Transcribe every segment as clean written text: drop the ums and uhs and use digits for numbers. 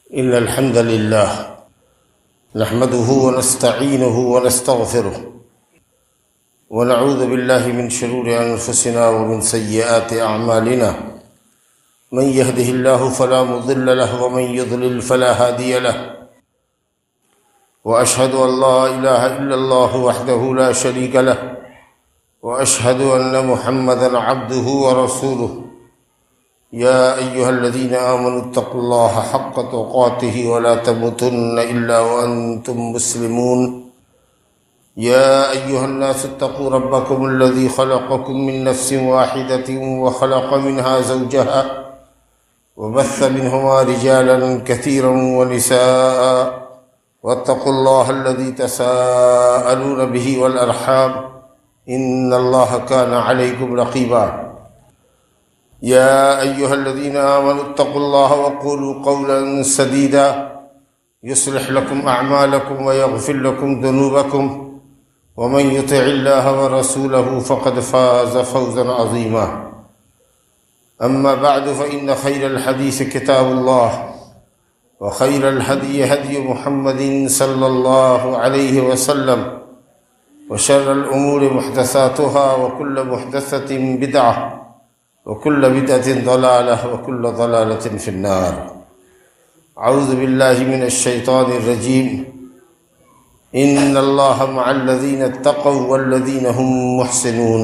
إن الحمد لله نحمده ونستعينه ونستغفره ونعوذ بالله من شرور أنفسنا ومن سيئات أعمالنا من يهده الله فلا مضل له ومن يضلل فلا هادي له وأشهد أن لا إله إلا الله وحده لا شريك له وأشهد أن محمدًا عبده ورسوله يا أيها الذين آمنوا اتقوا الله حق تقاته ولا تموتن إلا وأنتم مسلمون يا أيها الناس اتقوا ربكم الذي خلقكم من نفس واحدة وخلق منها زوجها وبث منهما رجالا كثيرا ونساء واتقوا الله الذي تساءلون به والأرحام إن الله كان عليكم رقيبا يا أيها الذين آمنوا اتقوا الله وقولوا قولا سديدا يصلح لكم أعمالكم ويغفر لكم ذنوبكم ومن يطع الله ورسوله فقد فاز فوزا عظيما أما بعد فإن خير الحديث كتاب الله وخير الهدي هدي محمد صلى الله عليه وسلم وشر الأمور محدثاتها وكل محدثة بدعة وكل بدعة ضلالة وكل ضلالة في النار أعوذ بالله من الشيطان الرجيم إن الله مع الذين اتقوا والذين هم محسنون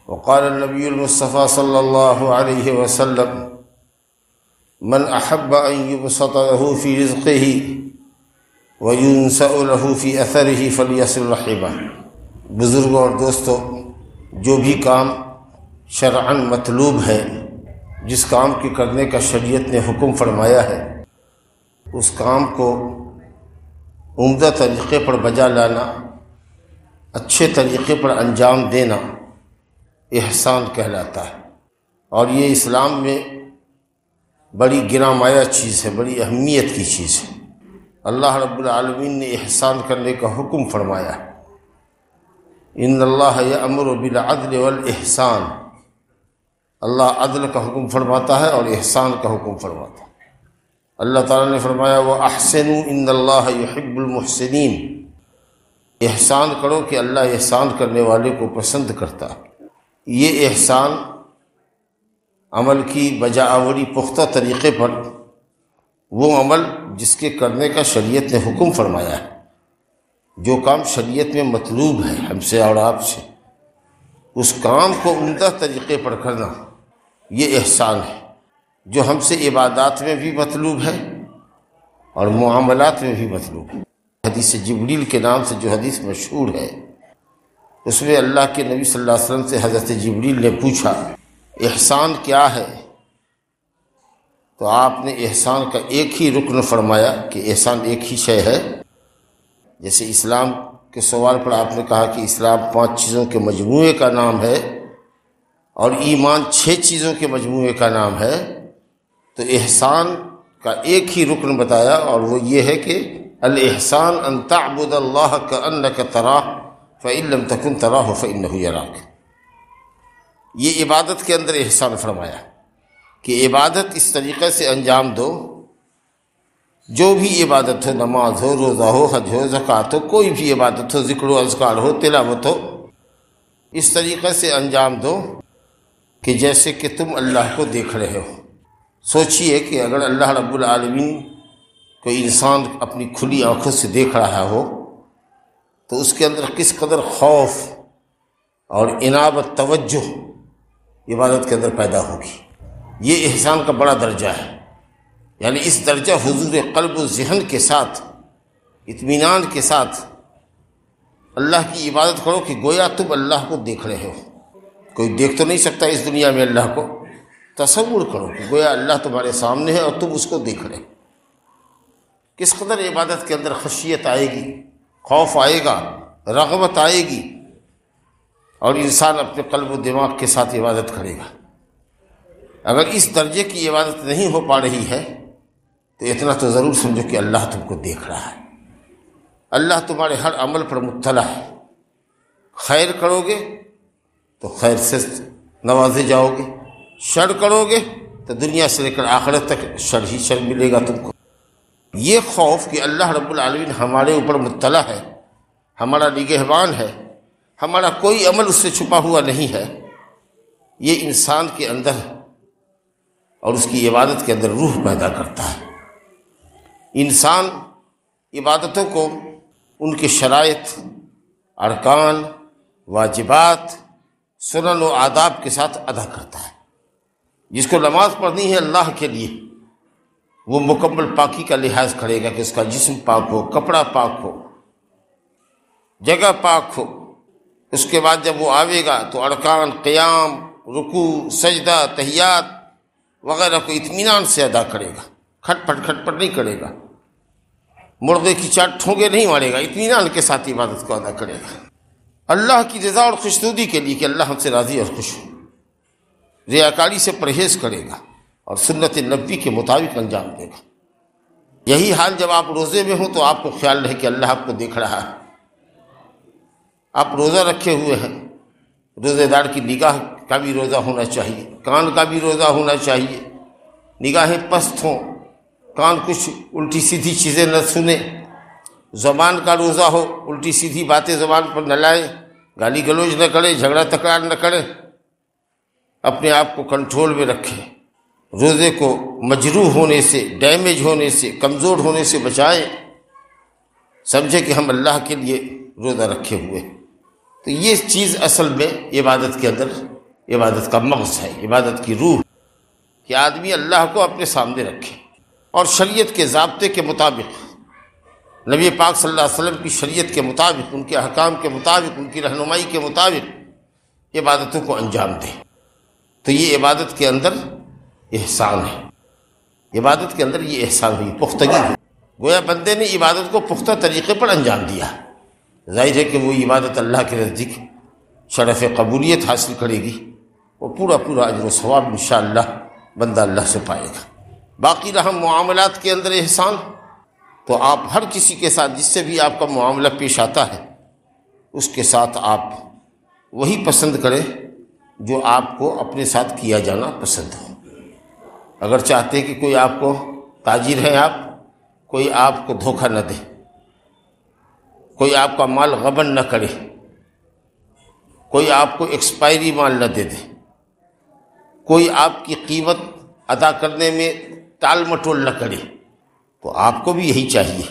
وقال النبي المصطفى صلى الله عليه وسلم من أحب أن يبسط له في رزقه وينسأ له في أثره فليصل رحمه۔ بزرگوں اور دوستو، جو بھی کام شرعاً مطلوب ہے، جس کام کے کرنے کا شریعت نے حکم فرمایا ہے، اس کام کو عمدہ طریقے پر بجا لانا، اچھے طریقے پر انجام دینا احسان کہلاتا ہے، اور یہ اسلام میں بڑی گرامایہ چیز ہے، بڑی اہمیت کی چیز ہے۔ اللہ رب العالمین نے احسان کرنے کا حکم فرمایا ہے۔ ان اللہ یأمر بالعدل والاحسان، اللہ عدل کا حکم فرماتا ہے اور احسان کا حکم فرماتا ہے۔ اللہ تعالیٰ نے فرمایا وَأَحْسِنُوا إِنَّ اللَّهَ يُحِبُّ الْمُحْسِنِينَ، احسان کرو کہ اللہ احسان کرنے والے کو پسند کرتا ہے۔ یہ احسان عمل کی بجاآوری پختہ طریقے پر، وہ عمل جس کے کرنے کا شریعت نے حکم فرمایا ہے، جو کام شریعت میں مطلوب ہے ہم سے اور آپ سے، اس کام کو عمدہ طریقے پر کرنا، یہ احسان ہے، جو ہم سے عبادات میں بھی مطلوب ہے اور معاملات میں بھی مطلوب ہے۔ حدیث جبریل کے نام سے جو حدیث مشہور ہے، اس میں اللہ کے نبی صلی اللہ علیہ وسلم سے حضرت جبریل نے پوچھا احسان کیا ہے؟ تو آپ نے احسان کا ایک ہی رکن فرمایا کہ احسان ایک ہی شے ہے۔ جیسے اسلام کے سوال پر آپ نے کہا کہ اسلام 5 چیزوں کے مجموعے کا نام ہے اور ایمان 6 چیزوں کے مجموعے کا نام ہے، تو احسان کا ایک ہی رکن بتایا، اور وہ یہ ہے کہ الاحسان ان تعبد اللہ کأنک تراہ فإن لم تکن تراہ فإنہ یراک۔ یہ عبادت کے اندر احسان فرمایا کہ عبادت اس طریقے سے انجام دو، جو بھی عبادت ہو، نماز ہو، روزہ ہو، حج ہو، زکوٰۃ ہو، کوئی بھی عبادت ہو، ذکر و اذکار ہو، تلاوت ہو، اس طریقے سے انجام دو کہ جیسے کہ تم اللہ کو دیکھ رہے ہو۔ سوچئے کہ اگر اللہ رب العالمین کوئی انسان اپنی کھلی آنکھوں سے دیکھ رہا ہو تو اس کے اندر کس قدر خوف اور انابت، توجہ عبادت کے اندر پیدا ہوگی۔ یہ احسان کا بڑا درجہ ہے، یعنی اس درجہ حضور قلب و ذہن کے ساتھ، اطمینان کے ساتھ اللہ کی عبادت کرو کہ گویا تم اللہ کو دیکھ رہے ہو۔ کوئی دیکھ تو نہیں سکتا اس دنیا میں اللہ کو، تصور کرو کہ گویا اللہ تمہارے سامنے ہے اور تم اس کو دیکھ رہے ہو۔ کس قدر عبادت کے اندر خشیت آئے گی، خوف آئے گا، رغبت آئے گی، اور انسان اپنے قلب و دماغ کے ساتھ عبادت کرے گا۔ اگر اس درجے کی عبادت نہیں ہو پا رہی ہے تو اتنا تو ضرور سمجھو کہ اللہ تم کو دیکھ رہا ہے، اللہ تمہارے ہر عمل پر مطلع ہے۔ خیر کرو گے تو خیر سے نوازے جاؤ گے، شر کرو گے تو دنیا سے لے کر آخرت تک شر ہی شر ملے گا تم کو۔ یہ خوف کہ اللہ رب العالمین ہمارے اوپر مطلع ہے، ہمارا نگہبان ہے، ہمارا کوئی عمل اس سے چھپا ہوا نہیں ہے، یہ انسان کے اندر اور اس کی عبادت کے اندر روح پیدا کرتا ہے۔ انسان عبادتوں کو ان کے شرائط، ارکان، واجبات، سنن و آداب کے ساتھ ادا کرتا ہے۔ جس کو نماز پڑھنی ہے اللہ کے لیے، وہ مکمل پاکی کا لحاظ کرے گا کہ اس کا جسم پاک ہو، کپڑا پاک ہو، جگہ پاک ہو۔ اس کے بعد جب وہ آئے گا تو ارکان، قیام، رکوع، سجدہ، تحیات وغیرہ کو اطمینان سے ادا کرے گا، کھٹ پٹ نہیں کرے گا، مرغے کی چاٹ ٹھونگے نہیں مارے گا، اطمینان کے ساتھ عبادت کو ادا کرے گا اللہ کی رضا اور خوشنودی کے لیے کہ اللہ ہم سے راضی اور خوش ہو۔ ریاکاری سے پرہیز کرے گا اور سنت نبوی کے مطابق انجام دے گا۔ یہی حال جب آپ روزے میں ہوں تو آپ کو خیال رہے کہ اللہ آپ کو دیکھ رہا ہے، آپ روزہ رکھے ہوئے ہیں، روزے دار کی نگاہ کا بھی روزہ ہونا چاہیے، کان کا بھی روزہ ہونا چاہیے، نگاہیں پست ہوں، کان کچھ الٹی سیدھی چیزیں نہ سنیں، زبان کا روزہ ہو، الٹی سیدھی باتیں زبان پر نہ لائیں، گالی گلوچ نہ کرے، جھگڑا تکرار نہ کرے، اپنے آپ کو کنٹرول میں رکھیں، روزے کو مجروح ہونے سے، ڈیمیج ہونے سے، کمزور ہونے سے بچائیں، سمجھے کہ ہم اللہ کے لیے روزہ رکھے ہوئے۔ تو یہ چیز اصل میں عبادت کے اندر عبادت کا مغز ہے، عبادت کی روح، کہ آدمی اللہ کو اپنے سامنے رکھے اور شریعت کے ضابطے کے مطابق، نبی پاک صلی اللہ علیہ وسلم کی شریعت کے مطابق، ان کے احکام کے مطابق، ان کی رہنمائی کے مطابق عبادتوں کو انجام دے۔ تو یہ عبادت کے اندر احسان ہے، عبادت کے اندر یہ احسان ہوئی، پختگی ہوئی، گویا بندے نے عبادت کو پختہ طریقے پر انجام دیا۔ ظاہر ہے کہ وہ عبادت اللہ کے نزدیک شرف قبولیت حاصل کرے گی، وہ پورا اجر و ثواب انشاءاللہ بندہ اللہ سے پائے گا۔ باقی رہا معاملات کے اندر احسان، تو آپ ہر کسی کے ساتھ جس سے بھی آپ کا معاملہ پیش آتا ہے اس کے ساتھ آپ وہی پسند کریں جو آپ کو اپنے ساتھ کیا جانا پسند ہو۔ اگر چاہتے کہ کوئی آپ کو تاجر ہیں، آپ کوئی آپ کو دھوکہ نہ دے، کوئی آپ کا مال غبن نہ کرے، کوئی آپ کو ایکسپائری مال نہ دے دے، کوئی آپ کی قیمت ادا کرنے میں ٹال مٹول نہ کرے، تو آپ کو بھی یہی چاہیے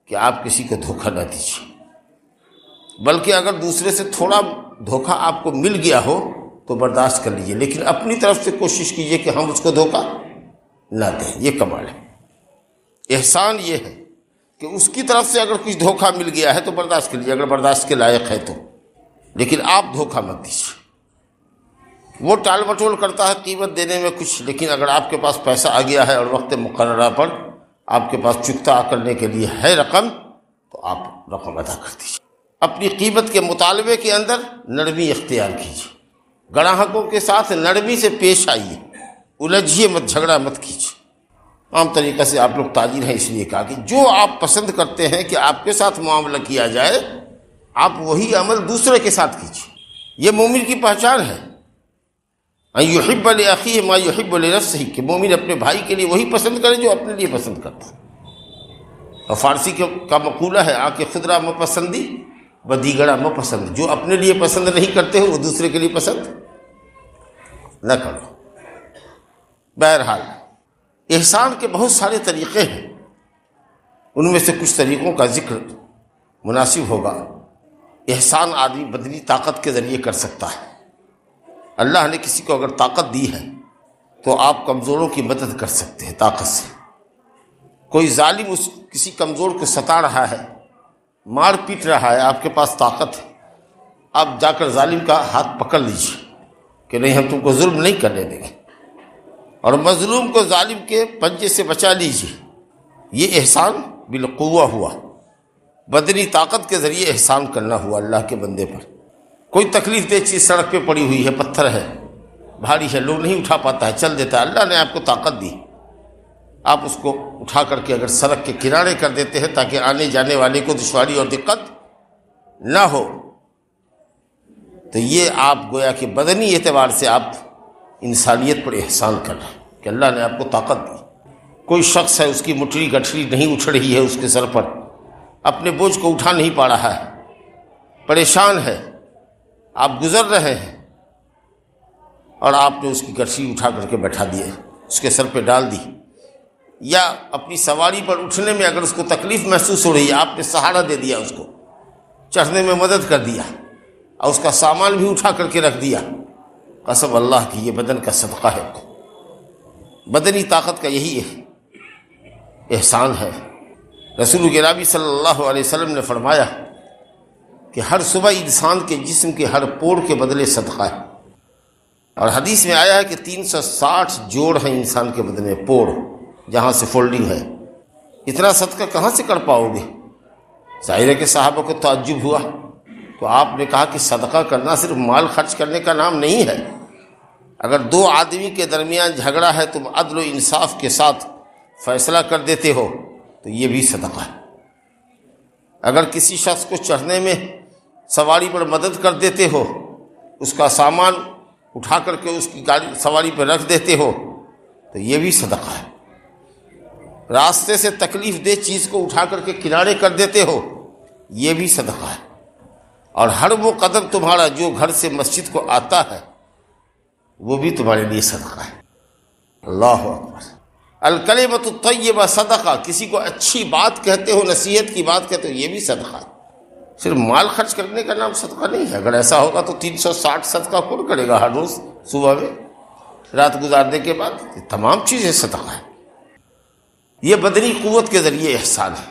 کہ آپ کسی کو دھوکہ نہ دیجیے، بلکہ اگر دوسرے سے تھوڑا دھوکہ آپ کو مل گیا ہو تو برداشت کر لیجیے، لیکن اپنی طرف سے کوشش کیجیے کہ ہم اس کو دھوکہ نہ دیں۔ یہ کمال ہے۔ احسان یہ ہے کہ اس کی طرف سے اگر کچھ دھوکہ مل گیا ہے تو برداشت کر لیجیے، اگر برداشت کے لائق ہے تو، لیکن آپ دھوکہ مت دیجیے۔ وہ ٹال مٹول کرتا ہے قیمت دینے میں کچھ، لیکن اگر آپ کے پاس پیسہ آ گیا ہے اور وقت مقررہ پر آپ کے پاس چکتا کرنے کے لیے ہے رقم، تو آپ رقم ادا کر دیجیے۔ اپنی قیمت کے مطالبے کے اندر نرمی اختیار کیجیے، گراہکوں کے ساتھ نرمی سے پیش آئیے، الجھیے مت، جھگڑا مت کیجیے۔ عام طریقے سے آپ لوگ تاجر ہیں اس لیے کہا کہ جو آپ پسند کرتے ہیں کہ آپ کے ساتھ معاملہ کیا جائے، آپ وہی عمل دوسرے کے ساتھ کیجیے۔ یہ مومن کی پہچان ہے، ان یحب لاخیہ ما یحب لنفسہ، کہ مومن اپنے بھائی کے لیے وہی پسند کرے جو اپنے لیے پسند کرتا ہے۔ اور فارسی کا مقولہ ہے، آنکھ خضرا مپسندی بدیگڑا مپسند، جو اپنے لیے پسند نہیں کرتے ہو وہ دوسرے کے لیے پسند نہ کرو۔ بہرحال احسان کے بہت سارے طریقے ہیں، ان میں سے کچھ طریقوں کا ذکر مناسب ہوگا۔ احسان آدمی بدنی طاقت کے ذریعے کر سکتا ہے۔ اللہ نے کسی کو اگر طاقت دی ہے تو آپ کمزوروں کی مدد کر سکتے ہیں طاقت سے۔ کوئی ظالم کسی کمزور کو ستا رہا ہے، مار پیٹ رہا ہے، آپ کے پاس طاقت ہے، آپ جا کر ظالم کا ہاتھ پکڑ لیجیے کہ نہیں ہم تم کو ظلم نہیں کرنے دیں گے، اور مظلوم کو ظالم کے پنجے سے بچا لیجیے۔ یہ احسان بالقوہ ہوا، بدنی طاقت کے ذریعے احسان کرنا ہوا اللہ کے بندے پر۔ کوئی تکلیف دہ چیز سڑک پہ پڑی ہوئی ہے، پتھر ہے، بھاری ہے، لوگ نہیں اٹھا پاتا ہے، چل دیتا ہے، اللہ نے آپ کو طاقت دی، آپ اس کو اٹھا کر کے اگر سڑک کے کنارے کر دیتے ہیں تاکہ آنے جانے والے کو دشواری اور دقت نہ ہو، تو یہ آپ گویا کہ بدنی اعتبار سے آپ انسانیت پر احسان کر رہے ہیں۔ کہ اللہ نے آپ کو طاقت دی. کوئی شخص ہے اس کی مٹری گٹھری نہیں اٹھ رہی ہے اس کے سر پر، اپنے بوجھ کو اٹھا نہیں پا رہا ہے، پریشان ہے، آپ گزر رہے ہیں اور آپ نے اس کی گٹھری اٹھا کر کے بیٹھا دیے، اس کے سر پہ ڈال دی. یا اپنی سواری پر اٹھنے میں اگر اس کو تکلیف محسوس ہو رہی ہے، آپ نے سہارا دے دیا، اس کو چڑھنے میں مدد کر دیا اور اس کا سامان بھی اٹھا کر کے رکھ دیا. قسم اللہ کی یہ بدن کا صدقہ ہے. بدنی طاقت کا یہی احسان ہے. رسول گرامی صلی اللہ علیہ وسلم نے فرمایا کہ ہر صبح انسان کے جسم کے ہر پوڑ کے بدلے صدقہ ہے. اور حدیث میں آیا ہے کہ 360 جوڑ ہیں انسان کے بدن میں، پوڑ جہاں سے فولڈنگ ہے. اتنا صدقہ کہاں سے کر پاؤ گے؟ ظاہر ہے کہ صحابہ کو تعجب ہوا. تو آپ نے کہا کہ صدقہ کرنا صرف مال خرچ کرنے کا نام نہیں ہے. اگر دو آدمی کے درمیان جھگڑا ہے تم عدل و انصاف کے ساتھ فیصلہ کر دیتے ہو تو یہ بھی صدقہ ہے. اگر کسی شخص کو چڑھنے میں سواری پر مدد کر دیتے ہو، اس کا سامان اٹھا کر کے اس کی گاڑی سواری پہ رکھ دیتے ہو تو یہ بھی صدقہ ہے. راستے سے تکلیف دہ چیز کو اٹھا کر کے کنارے کر دیتے ہو، یہ بھی صدقہ ہے. اور ہر وہ قدم تمہارا جو گھر سے مسجد کو آتا ہے وہ بھی تمہارے لیے صدقہ ہے. اللہ اکبر. الکلمۃ الطیبہ صدقہ. کسی کو اچھی بات کہتے ہو، نصیحت کی بات کہتے ہو، یہ بھی صدقہ ہے. صرف مال خرچ کرنے کا نام صدقہ نہیں ہے. اگر ایسا ہوگا تو 360 صدقہ کون کرے گا ہر روز صبح میں رات گزارنے کے بعد؟ یہ تمام چیزیں صدقہ ہے. یہ بدنی قوت کے ذریعے احسان ہے.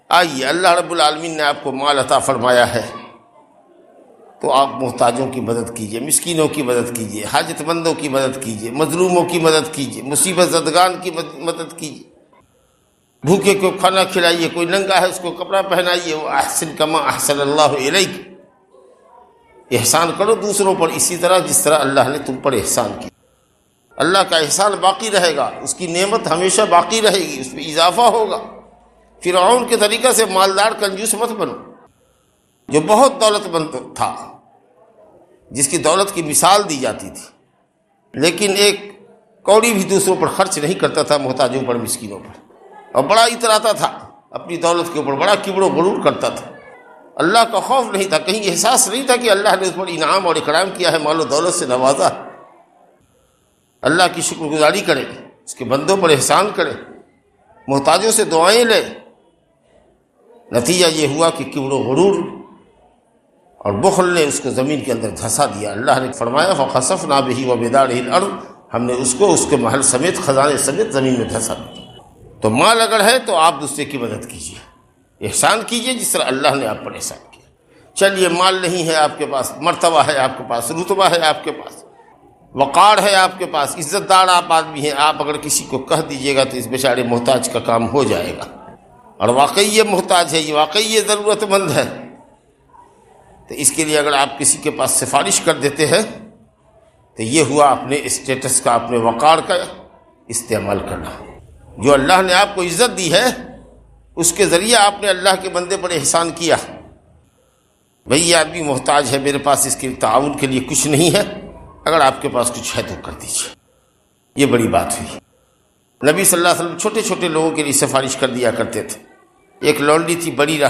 آئیے، اللہ رب العالمین نے آپ کو مال عطا فرمایا ہے تو آپ محتاجوں کی مدد کیجئے، مسکینوں کی مدد کیجئے، حاجت مندوں کی مدد کیجئے، مظلوموں کی مدد کیجئے، مصیبت زدگان کی مدد کیجئے. بھوکے کو کھانا کھلائیے، کوئی ننگا ہے اس کو کپڑا پہنائیے. وہ احسن کما احسن اللہ الیک. احسان کرو دوسروں پر اسی طرح جس طرح اللہ نے تم پر احسان کیا. اللہ کا احسان باقی رہے گا، اس کی نعمت ہمیشہ باقی رہے گی، اس میں اضافہ ہوگا. فرعون کے طریقہ سے مالدار کنجوس مت بنو، جو بہت دولت مند تھا، جس کی دولت کی مثال دی جاتی تھی، لیکن ایک کوڑی بھی دوسروں پر خرچ نہیں کرتا تھا، محتاجوں پر، مسکینوں پر. اور بڑا اتراتا تھا اپنی دولت کے اوپر، بڑا کبر و غرور کرتا تھا. اللہ کا خوف نہیں تھا، کہیں احساس نہیں تھا کہ اللہ نے اس پر انعام اور اکرام کیا ہے، مال و دولت سے نوازا. اللہ کی شکر گزاری کرے، اس کے بندوں پر احسان کرے، محتاجوں سے دعائیں لے. نتیجہ یہ ہوا کہ کبر و غرور اور بخل نے اس کو زمین کے اندر دھسا دیا. اللہ نے فرمایا فَخَسَفْنَا بِهِ وَبِدَارِهِ الْأَرْضِ. ہم نے اس کو اس کے محل سمیت، خزانے سمیت زمین میں دھسا دیا. تو مال اگر ہے تو آپ دوسرے کی مدد کیجیے، احسان کیجیے جس طرح اللہ نے آپ پر احسان کیا. چلیے مال نہیں ہے آپ کے پاس، مرتبہ ہے آپ کے پاس، رتبہ ہے آپ کے پاس، وقار ہے آپ کے پاس، عزت دار آپ آدمی ہیں، آپ اگر کسی کو کہہ دیجیے گا تو اس بیچارے محتاج کا کام ہو جائے گا، اور واقعی یہ محتاج ہے، یہ واقعی یہ ضرورت مند ہے، تو اس کے لیے اگر آپ کسی کے پاس سفارش کر دیتے ہیں تو یہ ہوا اپنے اسٹیٹس کا، اپنے وقار کا استعمال کرنا. جو اللہ نے آپ کو عزت دی ہے اس کے ذریعے آپ نے اللہ کے بندے پر احسان کیا. بھئی یہ آدمی محتاج ہے، میرے پاس اس کے تعاون کے لیے کچھ نہیں ہے، اگر آپ کے پاس کچھ ہے تو کر دیجیے. یہ بڑی بات ہوئی. نبی صلی اللہ علیہ وسلم چھوٹے چھوٹے لوگوں کے لیے سفارش کر دیا کرتے تھے. ایک لونڈی تھی بریرہ،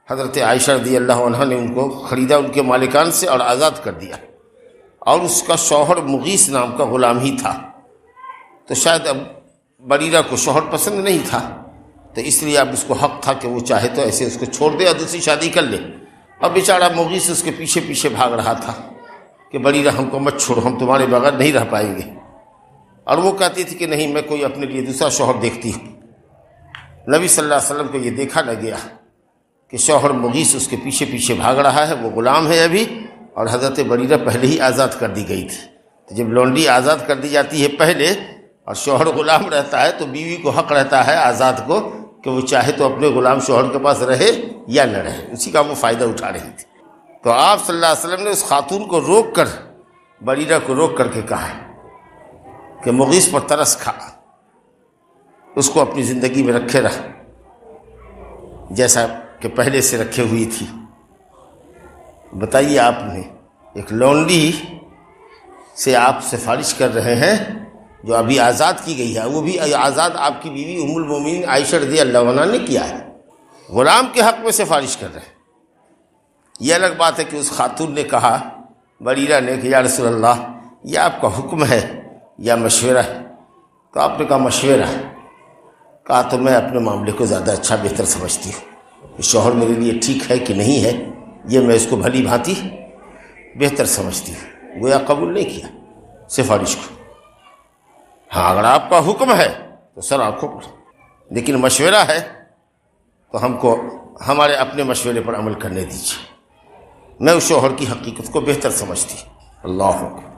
حضرت عائشہ رضی اللہ عنہ نے ان کو خریدا ان کے مالکان سے اور آزاد کر دیا، اور اس کا شوہر مغیث نام کا غلام ہی تھا. تو شاید اب بریرہ کو شوہر پسند نہیں تھا، تو اس لیے اب اس کو حق تھا کہ وہ چاہے تو ایسے اس کو چھوڑ دے اور دوسری شادی کر لے. اب بیچارہ مغیث اس کے پیچھے پیچھے بھاگ رہا تھا کہ بریرہ ہم کو مت چھوڑو، ہم تمہارے بغیر نہیں رہ پائیں گے. اور وہ کہتی تھی کہ نہیں، میں کوئی اپنے لیے دوسرا شوہر دیکھتی ہوں. نبی صلی اللہ علیہ وسلم کو یہ دیکھا نہ گیا کہ شوہر مغیث اس کے پیچھے پیچھے بھاگ رہا ہے، وہ غلام ہے ابھی، اور حضرت بریرہ پہلے ہی آزاد کر دی گئی تھی. تو جب لونڈی آزاد کر دی جاتی ہے پہلے اور شوہر غلام رہتا ہے تو بیوی کو حق رہتا ہے آزاد کو کہ وہ چاہے تو اپنے غلام شوہر کے پاس رہے یا نہ رہے، اسی کا وہ فائدہ اٹھا رہی تھی. تو آپ صلی اللہ علیہ وسلم نے اس خاتون کو روک کر، بریرہ کو روک کر کے کہا کہ مغیث پر ترس کھا، اس کو اپنی زندگی میں رکھے رہا جیسا کہ پہلے سے رکھے ہوئی تھی. بتائیے، آپ نے ایک لونڈی سے آپ سفارش کر رہے ہیں جو ابھی آزاد کی گئی ہے، وہ بھی آزاد آپ کی بیوی ام المومنین عائشہ رضی اللہ عنہا نے کیا ہے، غلام کے حق میں سفارش کر رہے ہیں۔ یہ الگ بات ہے کہ اس خاتون نے کہا بریرہ نے کہ یا رسول اللہ یہ آپ کا حکم ہے یا مشورہ ہے؟ تو آپ نے کہا مشورہ ہے۔ کہا تو میں اپنے معاملے کو زیادہ اچھا بہتر سمجھتی ہوں کہ شوہر میرے لیے ٹھیک ہے کہ نہیں ہے، یہ میں اس کو بھلی بھانتی بہتر سمجھتی ہوں۔ گویا قبول نہیں کیا سفارش کو۔ ہاں اگر آپ کا حکم ہے تو سر آنکھوں پر، لیکن مشورہ ہے تو ہم کو ہمارے اپنے مشورے پر عمل کرنے دیجیے، میں اس شوہر کی حقیقت کو بہتر سمجھتی۔ اللہ اکبر۔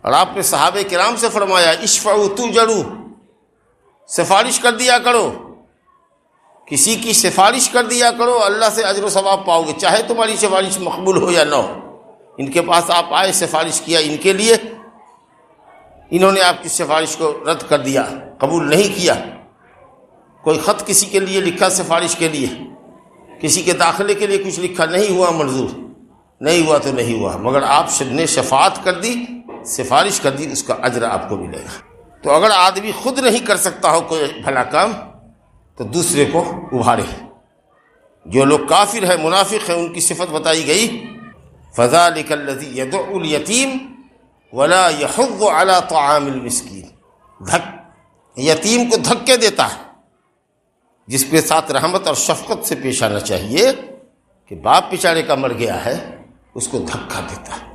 اور آپ نے صحابہ کرام سے فرمایا اشفعوا تؤجروا، سفارش کر دیا کرو، کسی کی سفارش کر دیا کرو، اللہ سے اجر و ثواب پاؤ گے، چاہے تمہاری سفارش مقبول ہو یا نہ ہو۔ ان کے پاس آپ آئے، سفارش کیا ان کے لیے، انہوں نے آپ کی سفارش کو رد کر دیا، قبول نہیں کیا۔ کوئی خط کسی کے لیے لکھا سفارش کے لیے، کسی کے داخلے کے لیے کچھ لکھا، نہیں ہوا منظور، نہیں ہوا تو نہیں ہوا، مگر آپ نے شفاعت کر دی، سفارش کر دی، اس کا اجر آپ کو ملے گا۔ تو اگر آدمی خود نہیں کر سکتا ہو کوئی بھلا کام تو دوسرے کو ابھارے۔ جو لوگ کافر ہیں، منافق ہیں، ان کی صفت بتائی گئی فَذَلِكَ الَّذِي يَدُعُّ الْيَتِيمَ وَلَا يَحُضُّ عَلَى طَعَامِ الْمِسْكِينِ، یتیم کو دھکے دیتا ہے، جس کے ساتھ رحمت اور شفقت سے پیش آنا چاہیے کہ باپ بیچارے کا مر گیا ہے، اس کو دھکا دیتا ہے،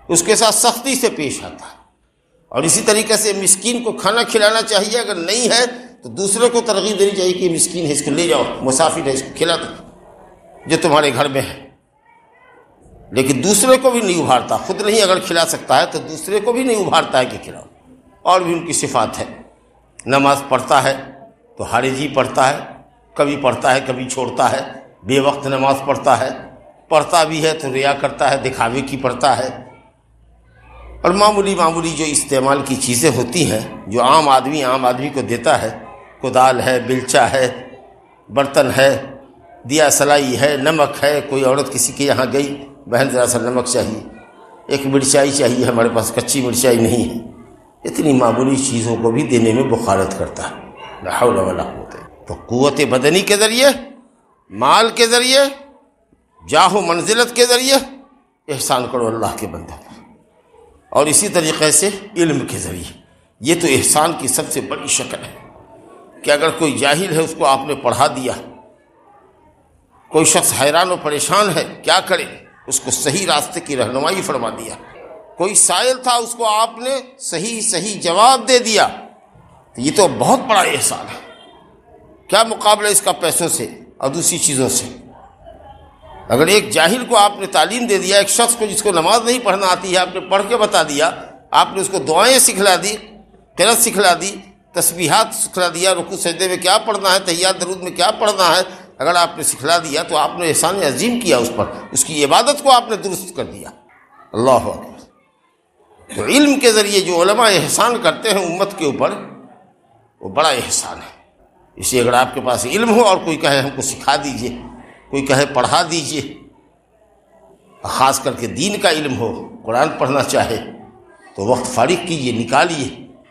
اس کے ساتھ سختی سے پیش آتا ہے۔ اور اسی طریقے سے مسکین کو کھانا کھلانا چاہیے، اگر نہیں ہے تو دوسرے کو ترغیب دینی چاہیے کہ مسکین ہے، اس کو لے جاؤ، مسافر ہے، اس کو کھلا دو جو تمہارے گھر میں ہے۔ لیکن دوسرے کو بھی نہیں ابھارتا، خود نہیں اگر کھلا سکتا ہے تو دوسرے کو بھی نہیں ابھارتا ہے کہ کھلاؤ۔ اور بھی ان کی صفات ہے، نماز پڑھتا ہے تو حارجی پڑھتا ہے، کبھی پڑھتا ہے کبھی چھوڑتا ہے، بے وقت نماز پڑھتا ہے، پڑھتا بھی ہے تو ریا کرتا ہے، دکھاوے کی پڑھتا ہے، اور معمولی جو استعمال کی چیزیں ہوتی ہیں جو عام آدمی کو دیتا ہے، کدال ہے، بیلچا ہے، برتن ہے، دیا سلائی ہے، نمک ہے، کوئی عورت کسی کے یہاں گئی، بہن ذرا سا نمک چاہیے، ایک مرچائی چاہیے، ہمارے پاس کچی مرچائی نہیں ہے، اتنی معمولی چیزوں کو بھی دینے میں بخارت کرتا ہے۔ لا حول ولا قوت۔ تو قوت بدنی کے ذریعے، مال کے ذریعے، جاہ و منزلت کے ذریعے احسان کرو اللہ کے بندے پر، اور اسی طریقے سے علم کے ذریعے۔ یہ تو احسان کی سب سے بڑی شکل ہے کہ اگر کوئی جاہل ہے اس کو آپ نے پڑھا دیا، کوئی شخص حیران و پریشان ہے کیا کرے، اس کو صحیح راستے کی رہنمائی فرما دیا، کوئی سائل تھا اس کو آپ نے صحیح جواب دے دیا، تو یہ تو بہت بڑا احسان ہے۔ کیا مقابلہ اس کا پیسوں سے اور دوسری چیزوں سے؟ اگر ایک جاہل کو آپ نے تعلیم دے دیا، ایک شخص کو جس کو نماز نہیں پڑھنا آتی ہے آپ نے پڑھ کے بتا دیا، آپ نے اس کو دعائیں سکھلا دی، قرأت سکھلا دی، تسبیحات سکھلا دیا، رکوع سجدے میں کیا پڑھنا ہے، تحیات درود میں کیا پڑھنا ہے، اگر آپ نے سکھلا دیا تو آپ نے احسان عظیم کیا اس پر، اس کی عبادت کو آپ نے درست کر دیا۔ اللہ اکبر۔ تو علم کے ذریعے جو علماء احسان کرتے ہیں امت کے اوپر، وہ بڑا احسان ہے۔ اسی اگر آپ کے پاس علم ہو اور کوئی کہے ہم کو سکھا دیجئے، کوئی کہے پڑھا دیجئے، خاص کر کے دین کا علم ہو، قرآن پڑھنا چاہے تو وقت فارغ کیجئے، نکالیے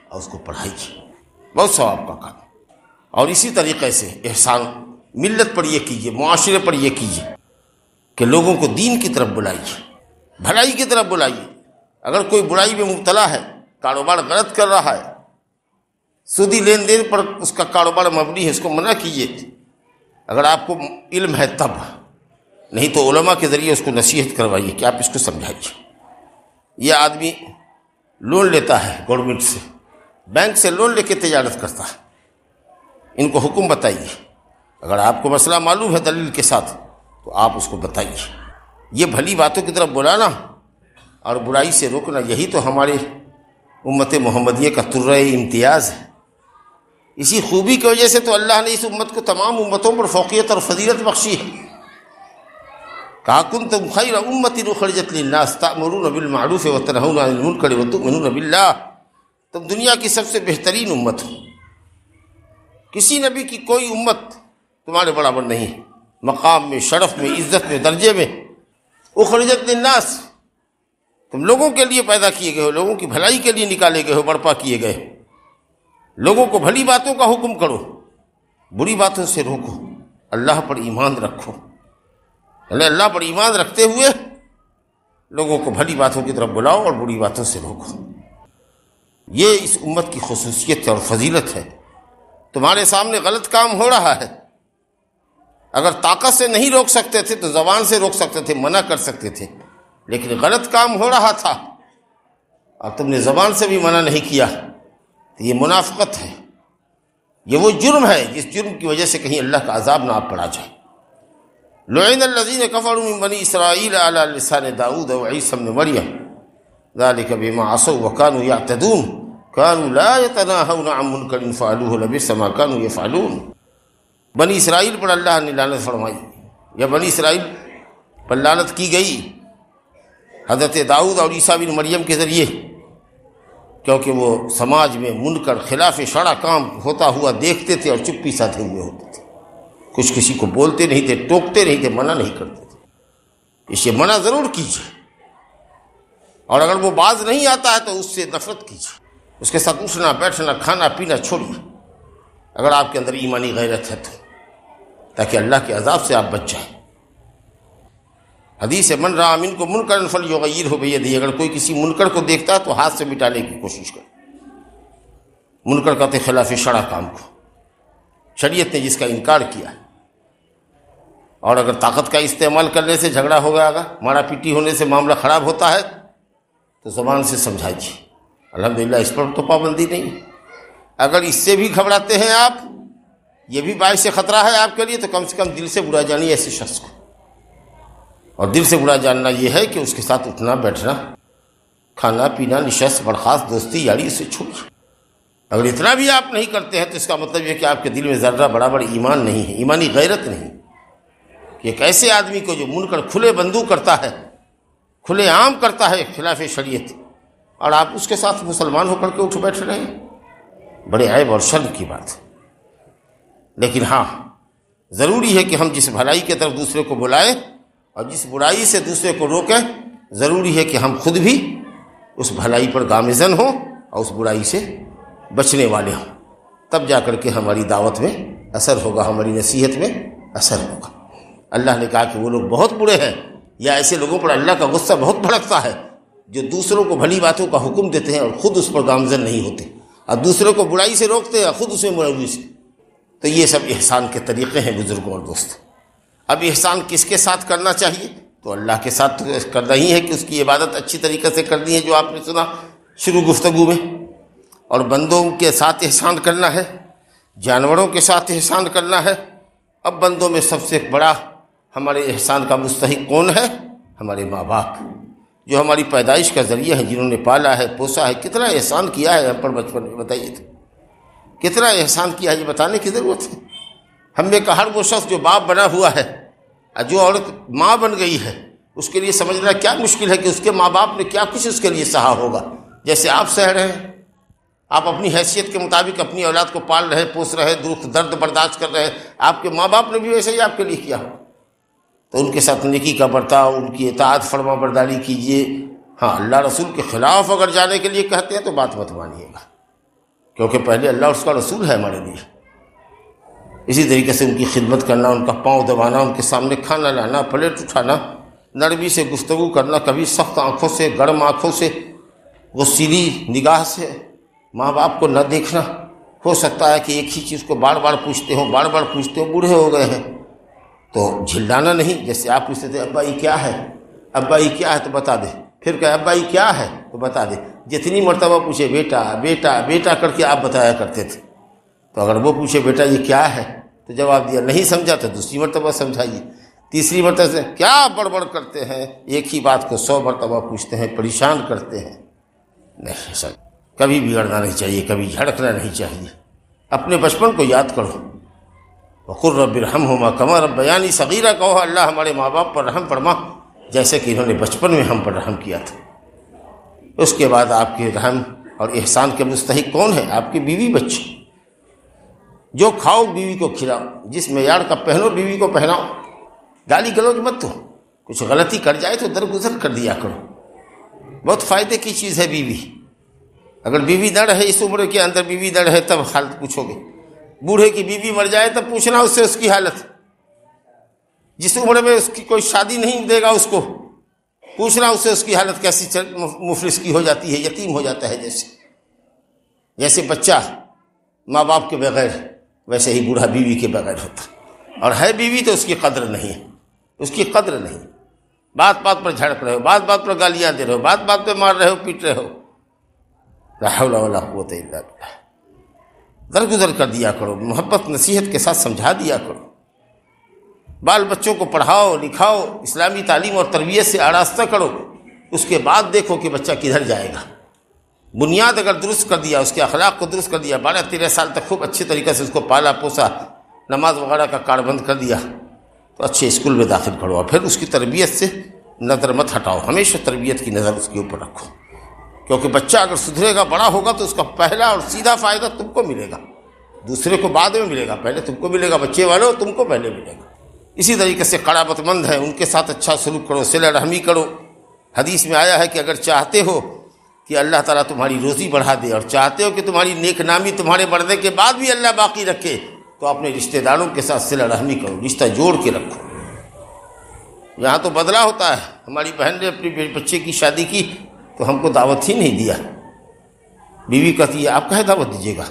اور اس کو پڑھائیے، بہت ثواب کا کام۔ اور اسی طریقے سے احسان ملت پر یہ کیجئے، معاشرے پر یہ کیجئے کہ لوگوں کو دین کی طرف بلائیے، بھلائی کی طرف بلائیے۔ اگر کوئی برائی میں مبتلا ہے، کاروبار غلط کر رہا ہے، سودی لین دین پر اس کا کاروبار مبنی ہے، اس کو منع کیجئے اگر آپ کو علم ہے تب، نہیں تو علماء کے ذریعے اس کو نصیحت کروائیے کہ آپ اس کو سمجھائیے۔ یہ آدمی لون لیتا ہے گورنمنٹ سے، بینک سے لون لے کے تجارت کرتا ہے، ان کو حکم بتائیے، اگر آپ کو مسئلہ معلوم ہے دلیل کے ساتھ تو آپ اس کو بتائیے۔ یہ بھلی باتوں کی طرف بلانا اور برائی سے روکنا، یہی تو ہمارے امت محمدیہ کا ترہ امتیاز ہے۔ اسی خوبی کی وجہ سے تو اللہ نے اس امت کو تمام امتوں پر فوقیت اور فضیلت بخشی ہے۔ کہا کنتم خیر امۃ اخرجت للناس تأمرون بالمعروف وتنہون عن المنکر وتؤمنون باللہ، تم دنیا کی سب سے بہترین امت ہو، کسی نبی کی کوئی امت تمہارے برابر نہیں ہے، مقام میں، شرف میں، عزت میں، درجے میں۔ اخرجت للناس، تم لوگوں کے لیے پیدا کیے گئے ہو، لوگوں کی بھلائی کے لیے نکالے گئے ہو، برپا کیے گئے ہو۔ لوگوں کو بھلی باتوں کا حکم کرو، بری باتوں سے روکو، اللہ پر ایمان رکھو، یعنی اللہ پر ایمان رکھتے ہوئے لوگوں کو بھلی باتوں کی طرف بلاؤ اور بری باتوں سے روکو۔ یہ اس امت کی خصوصیت اور فضیلت ہے۔ تمہارے سامنے غلط کام ہو رہا ہے، اگر طاقت سے نہیں روک سکتے تھے تو زبان سے روک سکتے تھے، منع کر سکتے تھے، لیکن غلط کام ہو رہا تھا اور تم نے زبان سے بھی منع نہیں کیا، تو یہ منافقت ہے، یہ وہ جرم ہے جس جرم کی وجہ سے کہیں اللہ کا عذاب نہ آپ پر آ جائے۔ لعن الذین کفروا من بنی اسرائیل علی لسان داؤد وعیسی ابن مریم ذلک بما عصوا وکانوا یعتدون کانوا لا یتناہون عن منکر فعلوہ لبئس ما کانوا یفعلون۔ بنی اسرائیل پر اللہ نے لعنت فرمائی، یا بنی اسرائیل پر لعنت کی گئی حضرت داؤد اور عیسیٰ بن مریم کے ذریعے، کیونکہ وہ سماج میں منکر خلاف شرع کام ہوتا ہوا دیکھتے تھے اور چپی سادھے ہوئے ہوتے تھے، کچھ کسی کو بولتے نہیں تھے، ٹوکتے نہیں تھے، منع نہیں کرتے تھے۔ اسے منع ضرور کیجیے، اور اگر وہ باز نہیں آتا ہے تو اس سے نفرت کیجیے، اس کے ساتھ اٹھنا بیٹھنا کھانا پینا چھوڑیے، اگر آپ کے اندر ایمانی غیرت ہے تو، تاکہ اللہ کے عذاب سے آپ بچ جائیں۔ حدیث ہے من رأى منکم منکرا فلیغیرہ بیدہ، اگر کوئی کسی منکر کو دیکھتا ہے تو ہاتھ سے مٹانے کی کوشش کرے۔ منکر کہتے خلاف شرع کام کو، شریعت نے جس کا انکار کیا ہے، اور اگر طاقت کا استعمال کرنے سے جھگڑا ہو گیا گا، مارا پیٹی ہونے سے معاملہ خراب ہوتا ہے تو زبان سے سمجھائیے۔ الحمدللہ اس پر تو پابندی نہیں ہے۔ اگر اس سے بھی گھبراتے ہیں آپ، یہ بھی باعث خطرہ ہے آپ کے لیے، تو کم سے کم دل سے برا جانیے ایسے شخص کو، اور دل سے برا جاننا یہ ہے کہ اس کے ساتھ اٹھنا بیٹھنا کھانا پینا نشست برخاست دوستی یاری اسے چھوڑیے۔ اگر اتنا بھی آپ نہیں کرتے ہیں تو اس کا مطلب یہ کہ آپ کے دل میں ذرہ برابر ایمان نہیں ہے، ایمانی غیرت نہیں، کہ ایک ایسے آدمی کو جو منکر کھلے بندو کرتا ہے، کھلے عام کرتا ہے خلاف شریعت، اور آپ اس کے ساتھ مسلمان ہو کر کے اٹھ بیٹھ رہے ہیں، بڑے عیب اور شرم کی بات ہے۔ لیکن ہاں ضروری ہے کہ ہم جس بھلائی کی طرف دوسرے کو بلائیں اور جس برائی سے دوسرے کو روکیں، ضروری ہے کہ ہم خود بھی اس بھلائی پر گامزن ہوں اور اس برائی سے بچنے والے ہوں، تب جا کر کے ہماری دعوت میں اثر ہوگا، ہماری نصیحت میں اثر ہوگا۔ اللہ نے کہا کہ وہ لوگ بہت برے ہیں، یا ایسے لوگوں پر اللہ کا غصہ بہت بھڑکتا ہے جو دوسروں کو بھلی باتوں کا حکم دیتے ہیں اور خود اس پر گامزن نہیں ہوتے، اور دوسروں کو برائی سے روکتے ہیں اور خود اس میں ملوث ہیں۔ تو یہ سب احسان کے طریقے ہیں بزرگوں اور دوستوں۔ اب احسان کس کے ساتھ کرنا چاہیے؟ تو اللہ کے ساتھ تو کرنا ہی ہے کہ اس کی عبادت اچھی طریقے سے کرنی ہے، جو آپ نے سنا شروع گفتگو میں، اور بندوں کے ساتھ احسان کرنا ہے، جانوروں کے ساتھ احسان کرنا ہے۔ اب بندوں میں سب سے بڑا ہمارے احسان کا مستحق کون ہے؟ ہمارے ماں باپ، جو ہماری پیدائش کا ذریعہ ہے، جنہوں نے پالا ہے پوسا ہے، کتنا احسان کیا ہے ہم پر بچپن میں، بتائیے تو کتنا احسان کیا ہے، یہ بتانے کی ضرورت ہے۔ ہم میں کا ہر وہ شخص جو باپ بنا ہوا ہے، جو عورت ماں بن گئی ہے، اس کے لیے سمجھنا کیا مشکل ہے کہ اس کے ماں باپ نے کیا کچھ اس کے لیے سہا ہوگا، جیسے آپ سہ رہے ہیں۔ آپ اپنی حیثیت کے مطابق اپنی اولاد کو پال رہے، پوس رہے، دکھ درد برداشت کر رہے ہیں، آپ کے ماں باپ نے بھی ویسے ہی آپ کے لیے کیا ہو، تو ان کے ساتھ نیکی کا برتاؤ، ان کی اطاعت فرما برداری کیجیے۔ ہاں اللہ رسول کے خلاف اگر جانے کے لیے کہتے ہیں تو بات مت مانیے گا، کیونکہ پہلے اللہ اور اس کا رسول ہے ہمارے لیے۔ اسی طریقے سے ان کی خدمت کرنا، ان کا پاؤں دبانا، ان کے سامنے کھانا لانا، پلیٹ اٹھانا، نرمی سے گفتگو کرنا، کبھی سخت آنکھوں سے، گرم آنکھوں سے، غصیلی نگاہ سے ماں باپ کو نہ دیکھنا۔ ہو سکتا ہے کہ ایک ہی چیز کو بار بار پوچھتے ہوں، بار بار پوچھتے ہوں، بوڑھے ہو گئے ہیں، تو جھلانا نہیں۔ جیسے آپ پوچھتے تھے ابا یہ کیا ہے، ابا یہ کیا ہے تو بتا دے، پھر کہ ابا یہ کیا ہے تو بتا دے۔ جتنی مرتبہ پوچھے بیٹا بیٹا بیٹا کر کے آپ بتایا کرتے تھے، تو اگر وہ پوچھے بیٹا یہ کیا ہے تو جواب دیا، نہیں سمجھا تو دوسری مرتبہ سمجھائیے، تیسری مرتبہ سے کیا بڑبڑ کرتے ہیں، ایک ہی بات کو 100 مرتبہ پوچھتے ہیں، پریشان کرتے ہیں۔ نہیں، ایسا کبھی بگڑنا نہیں چاہیے، کبھی جھڑکنا نہیں چاہیے۔ اپنے بچپن کو یاد کرو، وقل رب ارحمہما کما ربیانی صغیرہ، کہو اللہ ہمارے ماں باپ پر رحم فرما جیسے کہ انہوں نے بچپن میں ہم پر رحم کیا تھا۔ اس کے بعد آپ کے رحم اور احسان کے مستحق کون ہیں؟ آپ کی بیوی بچے۔ جو کھاؤ بیوی کو کھلاؤ، جس معیار کا پہنو بیوی کو پہناؤ، گالی گلوچ مت دو، کچھ غلطی کر جائے تو درگزر کر دیا کرو، بہت فائدے کی چیز ہے بیوی. اگر بیوی نہ رہے اس عمر کے اندر، بیوی نہ رہے تب حالت پوچھو گے. بوڑھے کی بیوی مر جائے تب پوچھنا اس سے اس کی حالت. جس عمر میں اس کی کوئی شادی نہیں دے گا اس کو، پوچھنا اس سے اس کی حالت کیسی مفلس کی ہو جاتی ہے، یتیم ہو جاتا ہے. جیسے بچہ ماں باپ کے بغیر، ویسے ہی بوڑھا بیوی کے بغیر ہوتا. اور ہے بیوی تو اس کی قدر نہیں ہے، اس کی قدر نہیں. بات بات پر جھڑک رہے ہو، بات بات پر گالیاں دے رہے ہو، بات بات پہ مار رہے ہو، پیٹ رہے ہو. لا حول ولا قوت الا باللہ. درگزر کر دیا کرو، محبت نصیحت کے ساتھ سمجھا دیا کرو. بال بچوں کو پڑھاؤ لکھاؤ، اسلامی تعلیم اور تربیت سے آراستہ کرو. اس کے بعد دیکھو کہ بچہ کدھر جائے گا. بنیاد اگر درست کر دیا، اس کے اخلاق کو درست کر دیا، 12-13 سال تک خوب اچھے طریقے سے اس کو پالا پوسا، نماز وغیرہ کا کار بند کر دیا، تو اچھے اسکول میں داخل کرو. اور پھر اس کی تربیت سے نظر مت ہٹاؤ، ہمیشہ تربیت کی نظر اس کے اوپر رکھو. کیونکہ بچہ اگر سدھرے گا، بڑا ہوگا، تو اس کا پہلا اور سیدھا فائدہ تم کو ملے گا. دوسرے کو بعد میں ملے گا، پہلے تم کو ملے گا. بچے والوں تم کو پہلے ملے گا. اسی طریقے سے قرابت مند ہیں، ان کے ساتھ اچھا سلوک کرو، صلہ رحمی کرو. حدیث میں آیا ہے کہ اگر چاہتے ہو کہ اللہ تعالیٰ تمہاری روزی بڑھا دے، اور چاہتے ہو کہ تمہاری نیک نامی تمہارے مرنے کے بعد بھی اللہ باقی رکھے، تو اپنے رشتہ داروں کے ساتھ صلہ رحمی کرو، رشتہ جوڑ کے رکھو. یہاں تو بدلا ہوتا ہے. ہماری بہن نے اپنی بچے کی شادی کی تو ہم کو دعوت ہی نہیں دیا. بیوی کہتی ہے آپ کہے دعوت دیجیے گا،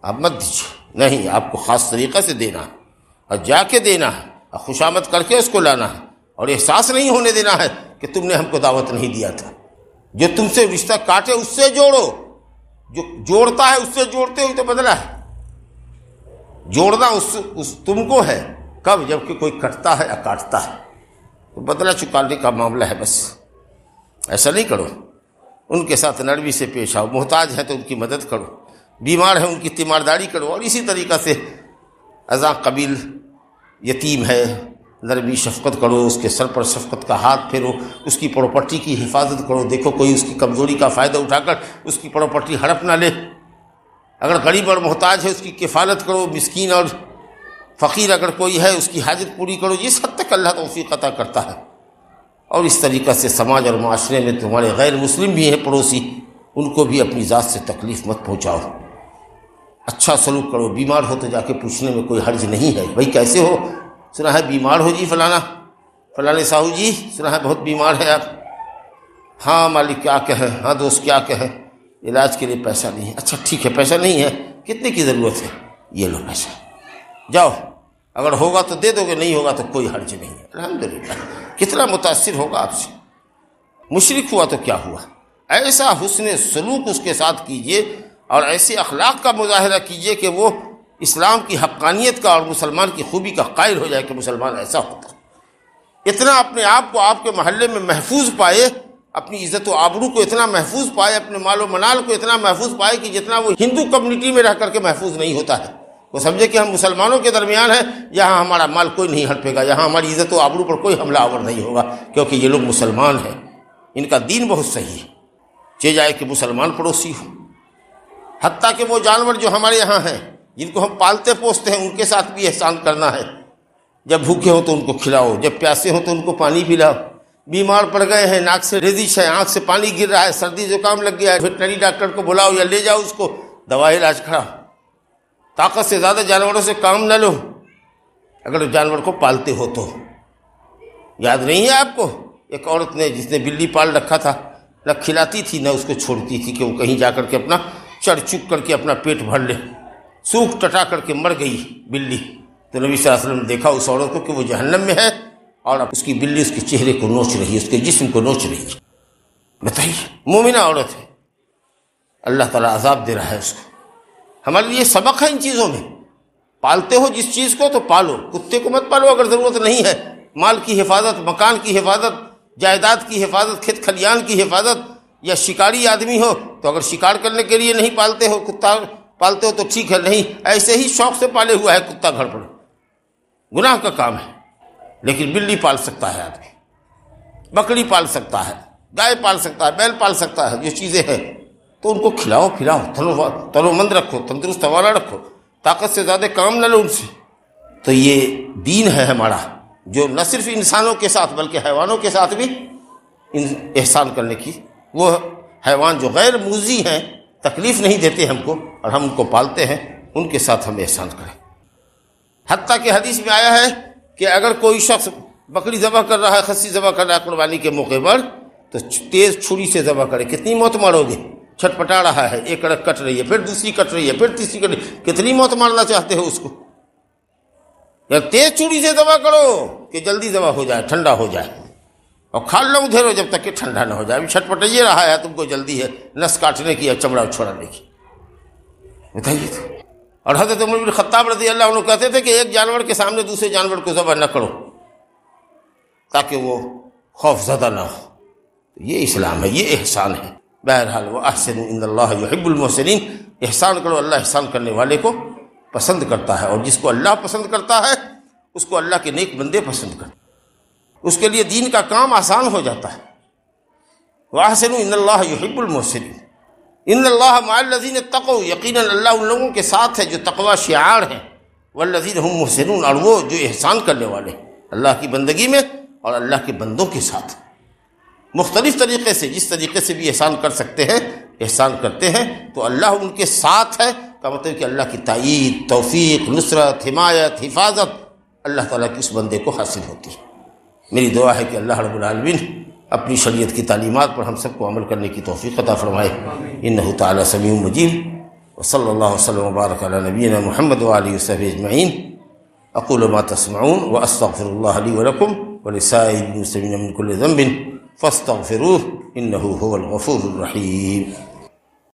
آپ مت دیجیے. نہیں، آپ کو خاص طریقے سے دینا ہے، اور جا کے دینا ہے، اور خوشامد کر کے اس کو لانا ہے، اور احساس نہیں ہونے دینا ہے کہ تم نے ہم کو دعوت نہیں دیا تھا. جو تم سے رشتہ کاٹے اس سے جوڑو، جو جوڑتا ہے اس سے جوڑتے ہوئے تو بدلا ہے. جوڑنا اس تم کو ہے، کب؟ جب کہ کوئی کٹتا ہے یا کاٹتا ہے، تو بدلہ چکانے کا معاملہ ہے. بس ایسا نہیں کرو. ان کے ساتھ نرمی سے پیش آؤ. محتاج ہیں تو ان کی مدد کرو، بیمار ہیں ان کی تیمارداری کرو. اور اسی طریقہ سے اذا قبیل یتیم ہے، نرمی شفقت کرو، اس کے سر پر شفقت کا ہاتھ پھیرو، اس کی پراپرٹی کی حفاظت کرو. دیکھو کوئی اس کی کمزوری کا فائدہ اٹھا کر اس کی پراپرٹی ہڑپ نہ لے. اگر غریب اور محتاج ہے اس کی کفالت کرو. مسکین اور فقیر اگر کوئی ہے اس کی حاجت پوری کرو، جس حد تک اللہ توفیق عطا کرتا ہے. اور اس طریقہ سے سماج اور معاشرے میں تمہارے غیر مسلم بھی ہیں پڑوسی، ان کو بھی اپنی ذات سے تکلیف مت پہنچاؤ. اچھا سلوک کرو. بیمار ہو تو جا کے پوچھنے میں کوئی حرج نہیں ہے. بھائی کیسے ہو؟ سنا ہے بیمار ہو جی، فلانے صاحب جی، سنا ہے بہت بیمار ہے آپ. ہاں مالک کیا کہیں، ہاں دوست کیا کہیں، علاج کے لیے پیسہ نہیں ہے. اچھا ٹھیک ہے، پیسہ نہیں ہے، کتنے کی ضرورت ہے؟ یہ لو پیسہ، جاؤ، اگر ہوگا تو دے دو گے، نہیں ہوگا تو کوئی حرج نہیں ہے. الحمدللہ. کتنا متاثر ہوگا آپ سے. مشرک ہوا تو کیا ہوا؟ ایسا حسن سلوک اس کے ساتھ کیجئے، اور ایسے اخلاق کا مظاہرہ کیجئے کہ وہ اسلام کی حقانیت کا اور مسلمان کی خوبی کا قائل ہو جائے کہ مسلمان ایسا ہوتا. اتنا اپنے آپ کو آپ کے محلے میں محفوظ پائے، اپنی عزت و آبرو کو اتنا محفوظ پائے، اپنے مال و منال کو اتنا محفوظ پائے کہ جتنا وہ ہندو کمیونٹی میں رہ کر کے محفوظ نہیں ہوتا ہے. وہ سمجھے کہ ہم مسلمانوں کے درمیان ہیں، یہاں ہمارا مال کوئی نہیں ہڑپے گا، یہاں ہماری عزت و آبرو پر کوئی حملہ آور نہیں ہوگا، کیونکہ یہ لوگ مسلمان ہیں، ان کا دین بہت صحیح ہے. چاہے جائے کہ مسلمان پڑوسی ہو. حتیٰ کہ وہ جانور جو ہمارے یہاں ہیں، جن کو ہم پالتے پوستے ہیں، ان کے ساتھ بھی احسان کرنا ہے. جب بھوکے ہوں تو ان کو کھلاؤ، جب پیاسے ہوں تو ان کو پانی پلاؤ. بیمار پڑ گئے ہیں، ناک سے ریزش ہے، آنکھ سے پانی گر رہا ہے، سردی زکام لگ گیا ہے، ویٹنری ڈاکٹر کو بلاؤ یا لے جاؤ اس کو، دوا علاج کراؤ. طاقت سے زیادہ جانوروں سے کام نہ لو اگر جانور کو پالتے ہو تو. یاد نہیں ہے آپ کو ایک عورت نے جس نے بلی پال رکھا تھا، نہ کھلاتی تھی نہ اس کو چھوڑتی تھی کہ وہ کہیں جا کر کے اپنا چڑھ چک کر کے اپنا پیٹ بھر لے. سوکھ ٹٹا کر کے مر گئی بلی. تو نبی صلی اللہ علیہ وسلم نے دیکھا اس عورت کو کہ وہ جہنم میں ہے، اور اب اس کی بلی اس کے چہرے کو نوچ رہی ہے، اس کے جسم کو نوچ رہی ہے. بتائیے، مومنہ عورت ہے، اللہ تعالیٰ عذاب دے رہا ہے اس کو. ہمارے لیے سبق ہے ان چیزوں میں. پالتے ہو جس چیز کو تو پالو. کتے کو مت پالو اگر ضرورت نہیں ہے. مال کی حفاظت، مکان کی حفاظت، جائیداد کی حفاظت، کھیت کھلیان کی حفاظت. یا شکاری آدمی ہو تو اگر شکار کرنے کے لیے نہیں پالتے ہو، کتا پالتے ہو تو ٹھیک ہے، نہیں ایسے ہی شوق سے پالے ہوا ہے کتا گھر پر، گناہ کا کام ہے. لیکن بلی پال سکتا ہے آدمی، بکری پال سکتا ہے، گائے پال سکتا ہے، بیل پال سکتا ہے. جو چیزیں ہیں تو ان کو کھلاؤ پھلاؤ، تنو مند رکھو، تندرست حوالہ رکھو، طاقت سے زیادہ کام نہ لو ان سے. تو یہ دین ہے ہمارا، جو نہ صرف انسانوں کے ساتھ بلکہ حیوانوں کے ساتھ بھی احسان کرنے کی وہ حیوان جو غیر موذی ہیں، تکلیف نہیں دیتے ہم کو اور ہم ان کو پالتے ہیں، ان کے ساتھ ہم احسان کریں۔ حتیٰ کہ حدیث میں آیا ہے کہ اگر کوئی شخص بکری ذبح کر رہا ہے، خصی ذبح کر رہا ہے قربانی کے موقع پر، تو تیز چھری سے ذبح کرے۔ کتنی موت مارو گے؟ چھٹپٹا رہا ہے، ایک اڑک کٹ رہی ہے، پھر دوسری کٹ رہی ہے، پھر تیسری کٹ رہی ہے، کتنی موت مارنا چاہتے ہو اس کو؟ یا تیز چھری سے ذبح کرو کہ جلدی ذبح ہو جائے، ٹھنڈا ہو جائے، اور کھال لو ادھر جب تک کہ ٹھنڈا نہ ہو جائے۔ ابھی چھٹپٹائیے رہا ہے، تم کو جلدی ہے نس کاٹنے کی یا چمڑا چھوڑانے کی، بتائیے تو۔ اور حضرت عمر بن خطاب رضی اللہ عنہ کہتے تھے کہ ایک جانور کے سامنے دوسرے جانور کو ذبح نہ کرو تاکہ وہ خوف زدہ نہ ہو۔ یہ اسلام ہے، یہ احسان ہے۔ بہرحال وَأَحْسِنُوا إِنَّ اللَّهَ يُحِبُّ الْمُحْسِنِينَ، احسان کرو، اللہ احسان کرنے والے کو پسند کرتا ہے، اور جس کو اللہ پسند کرتا ہے اس کو اللہ کے نیک بندے پسند کرتے ہیں، اس کے لیے دین کا کام آسان ہو جاتا ہے۔ وَأَحْسِنُوا إِنَّ اللَّهَ يُحِبُّ الْمُحْسِنِينَ إِنَّ اللَّهَ مَعَ الَّذِينَ اتَّقَوْا، یقیناً اللہ ان لوگوں کے ساتھ ہے جو تقوی شعار ہیں، وَالَّذِينَ هُمْ مُحْسِنُونَ، اور وہ جو احسان کرنے والے ہیں اللہ کی بندگی میں اور اللہ کے بندوں کے ساتھ مختلف طریقے سے، جس طریقے سے بھی احسان کر سکتے ہیں احسان کرتے ہیں، تو اللہ ان کے ساتھ ہے کا مطلب کہ اللہ کی تائید، توفیق، نصرت، حمایت، حفاظت اللہ تعالیٰ کی اس بندے کو حاصل ہوتی ہے۔ میری دعا ہے کہ اللہ رب العالمین اپنی شریعت کی تعلیمات پر ہم سب کو عمل کرنے کی توفیق عطا فرمائے، انہ تعالیٰ سمیع مجیب۔ وصلی اللہ وسلم وبارک علی نبینا محمد وآلہ وصحبہ اجمعین۔ اقول ما تسمعون واستغفر اللہ لی ولکم ولسائر المسلمین من کل ذنب فاستغفروه انہ هو الغفور الرحیم۔